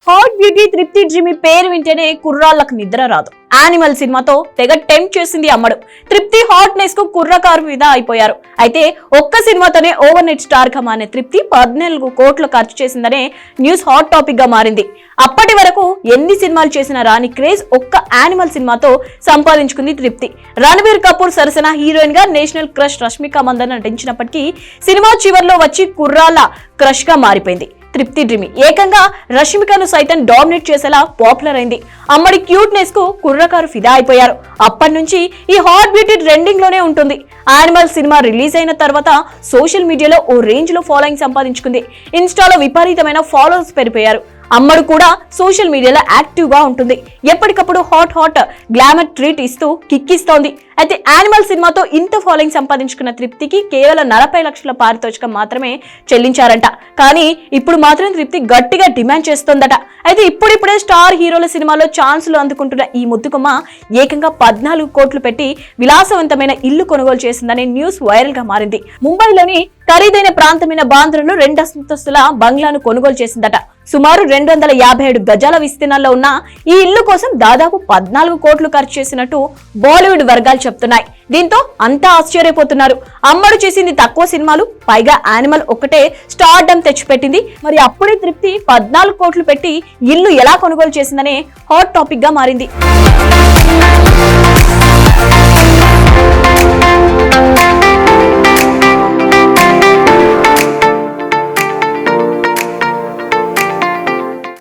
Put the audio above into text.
Hot beauty తృప్తి జిమి పేరు వింటేనే కుర్రాళ్ళకు నిద్ర రాదు. యానిమల్ సినిమాతో తెగ టెంప్ట్ చేసింది అమ్మడు. తృప్తి హాట్నెస్ కు కుర్రకారు మీద అయిపోయారు. అయితే ఒక్క సినిమాతోనే ఓవర్ నైట్ స్టార్ గా మారిన తృప్తి 14 కోట్లు ఖర్చు చేసిందనే న్యూస్ హాట్ టాపిక్ గా మారింది. అప్పటి వరకు ఎన్ని సినిమాలు చేసిన రాని క్రేజ్ ఒక్క యానిమల్ సినిమాతో సంపాదించుకుంది తృప్తి. రణబీర్ కపూర్ సరసన హీరోయిన్ గా నేషనల్ క్రష్ రష్మిక మందన నటించినప్పటికీ సినిమా చివర్లో వచ్చి కుర్రాళ్ళ క్రష్ గా మారిపోయింది. తృప్తి డ్రీమి ఏకంగా రష్మికను సైతం డామినేట్ చేసేలా పాపులర్ అయింది. అమ్మడి క్యూట్నెస్ కు కుర్రకారు ఫిదా అయిపోయారు. అప్పటి నుంచి ఈ హాట్ బ్యూటీ ట్రెండింగ్ లోనే ఉంటుంది. యానిమల్ సినిమా రిలీజ్ అయిన తర్వాత సోషల్ మీడియాలో ఓ రేంజ్ లో ఫాలోయింగ్ సంపాదించుకుంది. ఇన్స్టాలో విపరీతమైన ఫాలోవర్స్ పెరిగిపోయారు. అమ్మడు కూడా సోషల్ మీడియాలో యాక్టివ్ గా ఉంటుంది. ఎప్పటికప్పుడు హాట్ గ్లామర్ ట్రీట్ ఇస్తూ కిక్కిస్తోంది. అయితే యానిమల్ సినిమాతో ఇంత ఫాలోయింగ్ సంపాదించుకున్న తృప్తికి కేవలం 40 లక్షల పారితోషికం మాత్రమే చెల్లించారంట. కానీ ఇప్పుడు మాత్రం తృప్తి గట్టిగా డిమాండ్ చేస్తోందట. అయితే ఇప్పుడిప్పుడే స్టార్ హీరోల సినిమాలో ఛాన్సులు అందుకుంటున్న ఈ ముద్దుకుమ్మ ఏకంగా 14 కోట్లు పెట్టి విలాసవంతమైన ఇల్లు కొనుగోలు చేసిందనే న్యూస్ వైరల్ గా మారింది. ముంబైలోని ఖరీదైన ప్రాంతమైన బాంద్రాలో 2 అంతస్తుల బంగ్లాను కొనుగోలు చేసిందట. సుమారు 257 గజాల విస్తీర్ణంలో ఉన్న ఈ ఇల్లు కోసం దాదాపు 14 కోట్లు ఖర్చు చేసినట్టు బాలీవుడ్ వర్గాలు చెప్తున్నాయి. దీంతో అంతా ఆశ్చర్యపోతున్నారు. అమ్మడు చేసింది తక్కువ సినిమాలు, పైగా యానిమల్ ఒక్కటే స్టార్డమ్ తెచ్చిపెట్టింది. మరి అప్పుడే తృప్తి 14 కోట్లు పెట్టి ఇల్లు ఎలా కొనుగోలు చేసిందనే హాట్ టాపిక్ గా మారింది.